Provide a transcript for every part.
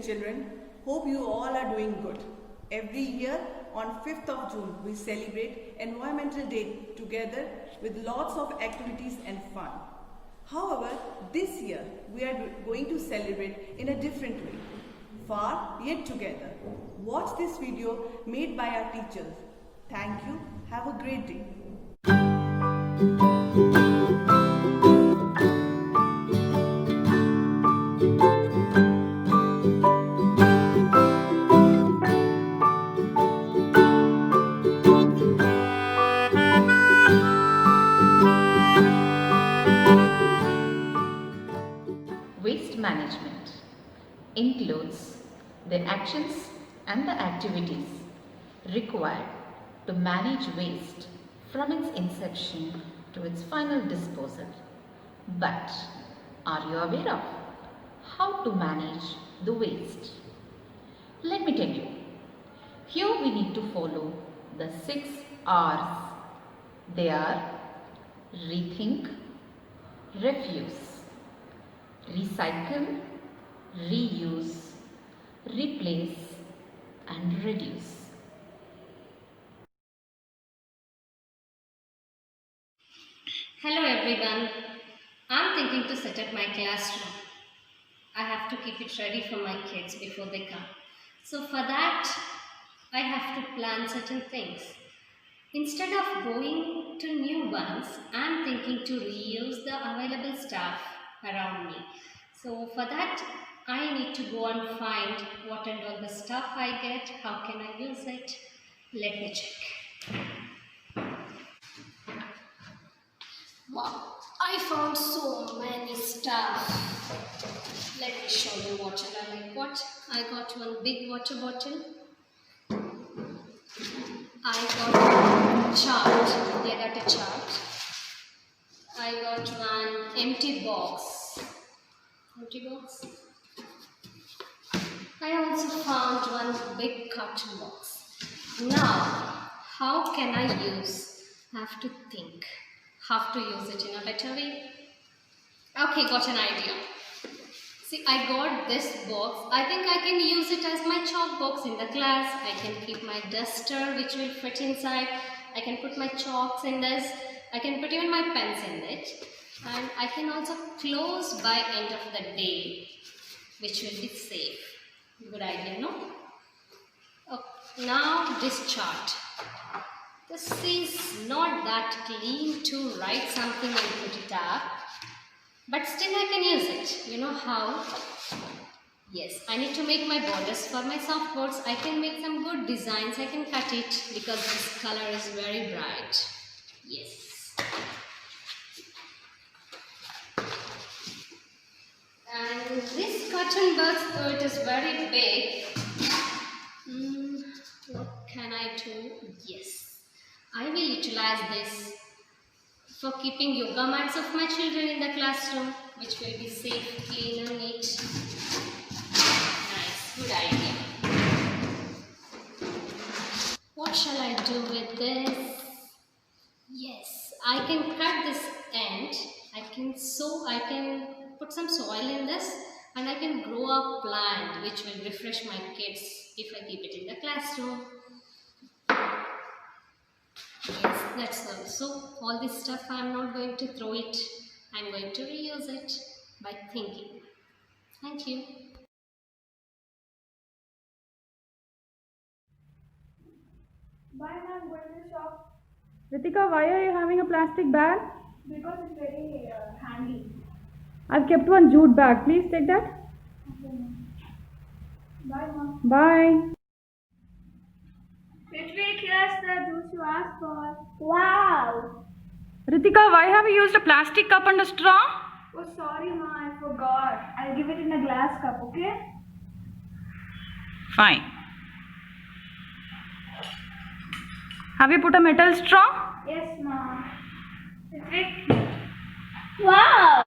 children. Hope you all are doing good. Every year on 5th of June, we celebrate Environmental Day together with lots of activities and fun. However, this year we are going to celebrate in a different way. Far yet together. Watch this video made by our teachers. Thank you. Have a great day. Waste management includes the actions and the activities required to manage waste from its inception to its final disposal. But are you aware of how to manage the waste? Let me tell you. Here we need to follow the 6 R's. They are rethink, refuse, recycle, reuse, replace and reduce. Hello everyone. I'm thinking to set up my classroom. I have to keep it ready for my kids before they come. So for that, I have to plan certain things. Instead of going to new ones, I'm thinking to reuse the available stuff around me. So for that, I need to go and find what and all the stuff I get, how can I use it. Let me check. Wow, I found so many stuff. Let me show you what I like. What? I got one big water bottle. I got a chart. I got a chart. I got one empty box. I also found one big carton box. Now, how can I use? I have to think. How to use it in a better way. Okay, got an idea. See, I got this box. I think I can use it as my chalk box in the class. I can keep my duster which will fit inside. I can put my chalks in this. I can put even my pens in it. And I can also close by end of the day, which will be safe. Good idea, no? Okay, now this chart. This is not that clean to write something and put it up. But still I can use it. You know how? Yes, I need to make my borders for my soft boards. I can make some good designs. I can cut it because this color is very bright. Yes. And this cotton bud, though it is very big. What can I do? Yes, I will utilize this for keeping yoga mats of my children in the classroom, which will be safe, clean and neat. Nice, good idea. What shall I do with this? Yes, I can cut this end. I can put some soil in this and I can grow a plant which will refresh my kids if I keep it in the classroom. Yes, that's all. So all this stuff I'm not going to throw it. I'm going to reuse it by thinking. Thank you. Why am I going to the shop? Ritika, why are you having a plastic bag? Because it's very handy. I've kept one jute bag. Please take that. Okay, Mom. Bye, Mom. Bye. Ritwik, here's the juice you asked for. Wow! Ritika, why have you used a plastic cup and a straw? Oh, sorry, Ma, I forgot. I'll give it in a glass cup, okay? Fine. Have you put a metal straw? Yes, Ma. Ritwik. Wow!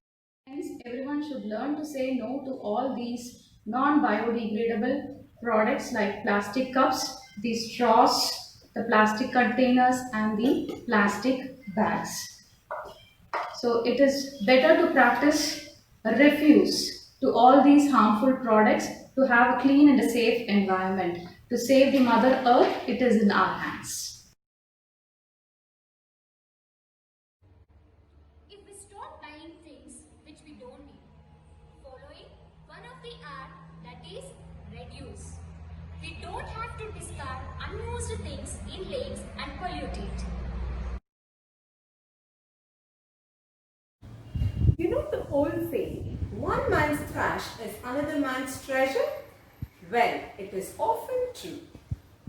Everyone should learn to say no to all these non-biodegradable products like plastic cups, the straws, the plastic containers and the plastic bags. So it is better to practice refuse to all these harmful products to to have a clean and a safe environment. To save the Mother Earth, it is in our hands. If we stop buying things which we don't need, following one of the R, that is reduce. We don't have to discard unused things in lakes and pollute it. You know the old saying, one man's trash is another man's treasure? Well, it is often true.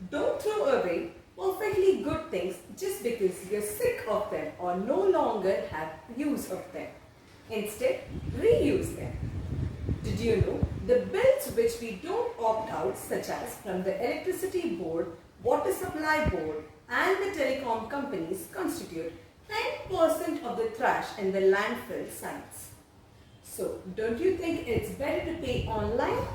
Don't throw away perfectly good things just because you're sick of them or no longer have use of them. Instead, reuse them. Did you know the bills which we don't opt out, such as from the electricity board, water supply board and the telecom companies, constitute 10% of the trash in the landfill sites. So, don't you think it's better to pay online?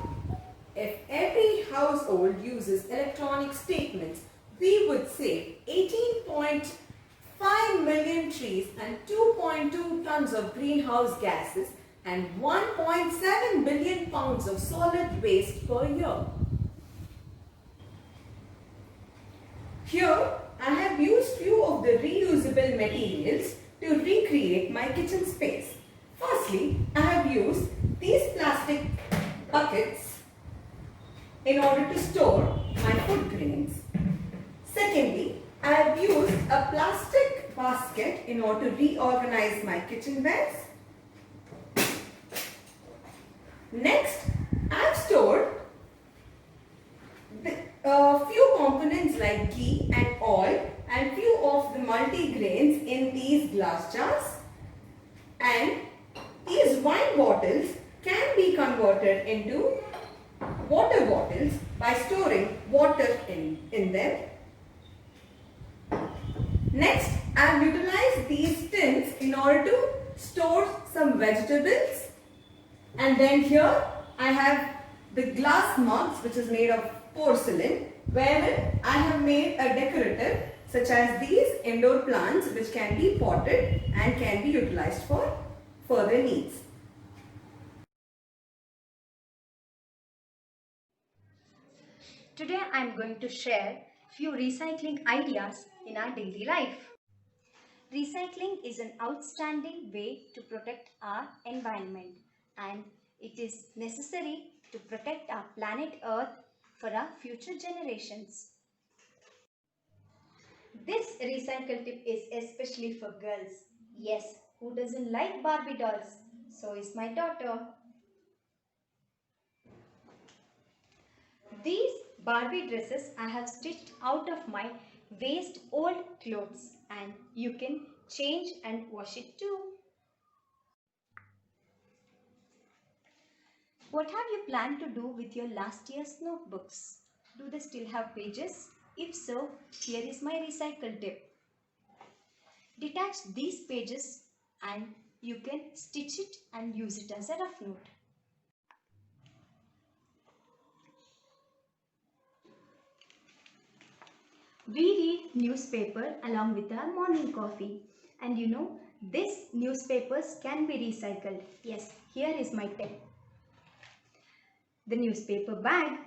If every household uses electronic statements, we would save 18.5 million trees and 2.2 tons of greenhouse gases and 1.7 billion pounds of solid waste per year. Here, I have used few of the reusable materials to recreate my kitchen space. Firstly, I have used these plastic buckets in order to store my food grains. Secondly, I have used a plastic basket in order to reorganize my kitchenwares. Next, I have stored a few components like ghee and oil and few of the multi-grains in these glass jars, and these wine bottles can be converted into water bottles by storing water in them. Next, I have utilized these tins in order to store some vegetables, and then here I have the glass mugs which is made of porcelain, wherein I have made a decorative such as these indoor plants which can be potted and can be utilized for further needs. Today I am going to share few recycling ideas in our daily life. Recycling is an outstanding way to protect our environment, and it is necessary to protect our planet Earth for our future generations. This recycle tip is especially for girls. Yes, who doesn't like Barbie dolls? So is my daughter. These Barbie dresses I have stitched out of my waste old clothes, and you can change and wash it too. What have you planned to do with your last year's notebooks? Do they still have pages? If so, here is my recycle tip. Detach these pages and you can stitch it and use it as a rough note. We read newspaper along with our morning coffee, and you know, these newspapers can be recycled. Yes, here is my tip. The newspaper bag.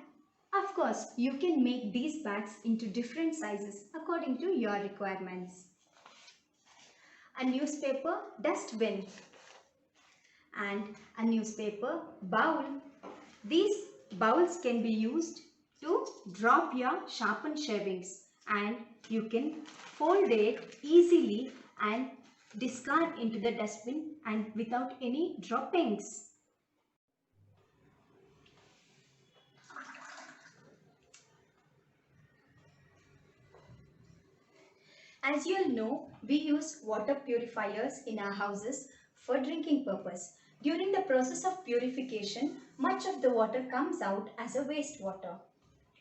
Of course, you can make these bags into different sizes according to your requirements. A newspaper dustbin and a newspaper bowl. These bowls can be used to drop your sharpened shavings, and you can fold it easily and discard into the dustbin and without any droppings. As you all know, we use water purifiers in our houses for drinking purpose. During the process of purification, much of the water comes out as a wastewater.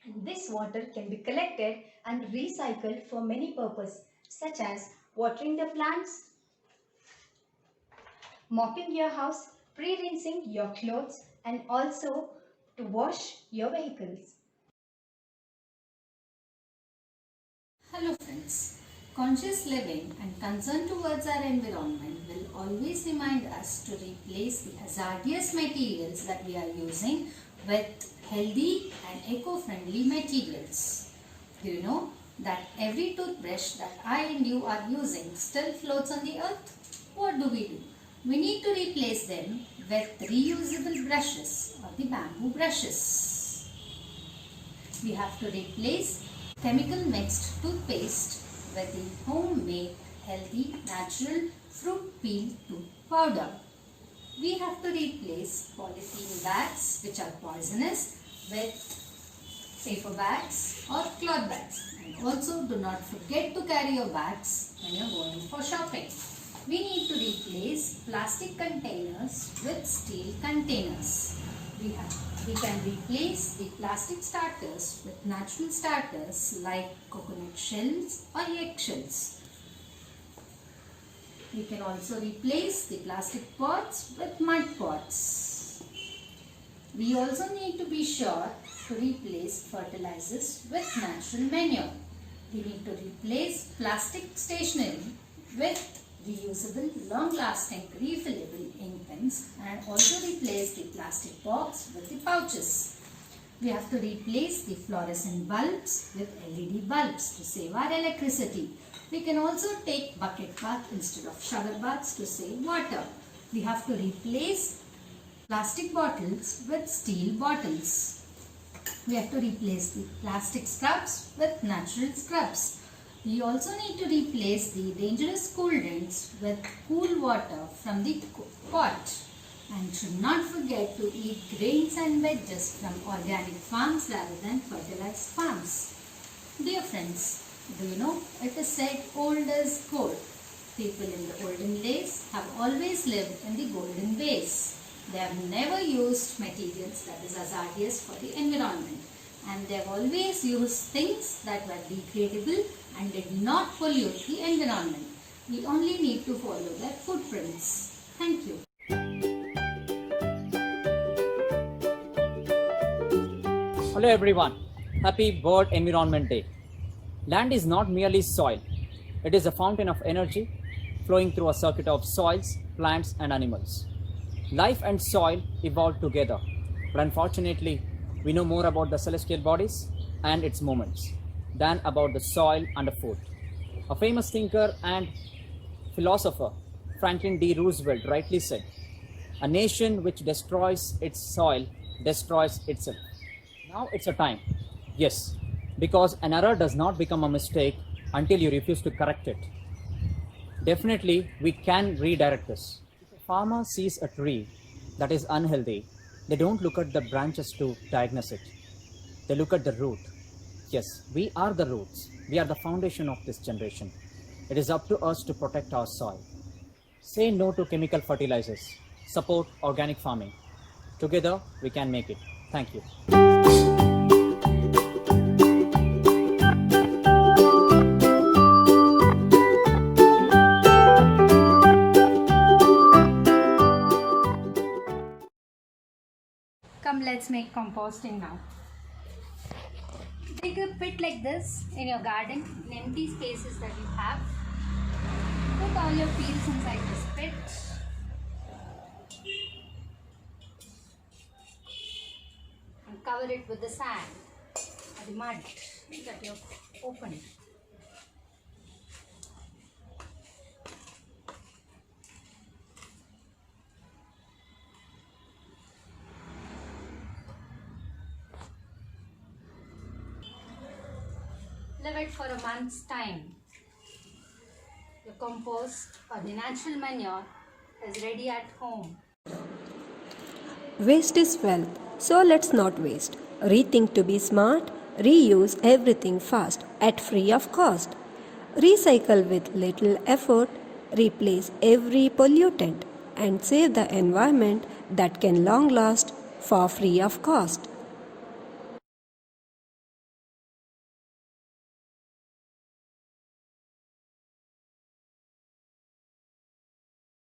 And this water can be collected and recycled for many purposes, such as watering the plants, mopping your house, pre-rinsing your clothes, and also to wash your vehicles. Hello friends. Conscious living and concern towards our environment will always remind us to replace the hazardous materials that we are using with healthy and eco-friendly materials. Do you know that every toothbrush that I and you are using still floats on the earth? What do? We need to replace them with reusable brushes or the bamboo brushes. We have to replace chemical mixed toothpaste with the homemade healthy natural fruit peel tooth powder. We have to replace polythene bags which are poisonous with paper bags or cloth bags. And also do not forget to carry your bags when you are going for shopping. We need to replace plastic containers with steel containers. We can replace the plastic starters with natural starters like coconut shells or egg shells. We can also replace the plastic pots with mud pots. We also need to be sure to replace fertilizers with natural manure. We need to replace plastic stationery with reusable, long-lasting, refillable ink pens and also replace the plastic box with the pouches. We have to replace the fluorescent bulbs with LED bulbs to save our electricity. We can also take bucket bath instead of shower baths to save water. We have to replace plastic bottles with steel bottles. We have to replace the plastic scrubs with natural scrubs. We also need to replace the dangerous cool drinks with cool water from the pot. And should not forget to eat grains and veggies from organic farms rather than fertilized farms. Dear friends, do you know it is said old is gold. People in the olden days have always lived in the golden ways. They have never used materials that is hazardous for the environment. And they have always used things that were degradable and did not pollute the environment. We only need to follow their footprints. Thank you. Hello everyone. Happy World Environment Day. Land is not merely soil. It is a fountain of energy flowing through a circuit of soils, plants and animals. Life and soil evolved together, but unfortunately, we know more about the celestial bodies and its movements than about the soil underfoot. A famous thinker and philosopher, Franklin D. Roosevelt, rightly said, "A nation which destroys its soil destroys itself." Now it's a time, yes, because an error does not become a mistake until you refuse to correct it. Definitely, we can redirect this. If a farmer sees a tree that is unhealthy, they don't look at the branches to diagnose it. They look at the root. Yes, we are the roots. We are the foundation of this generation. It is up to us to protect our soil. Say no to chemical fertilizers. Support organic farming. Together, we can make it. Thank you. Come, let's make composting now. Dig a pit like this in your garden, in empty spaces that you have. Put all your peels inside this pit. And cover it with the sand or the mud that you have opened. Leave it for a month's time. The compost or the natural manure is ready at home. Waste is wealth, so let's not waste. Rethink to be smart, reuse everything fast at free of cost. Recycle with little effort, replace every pollutant and save the environment that can long last for free of cost.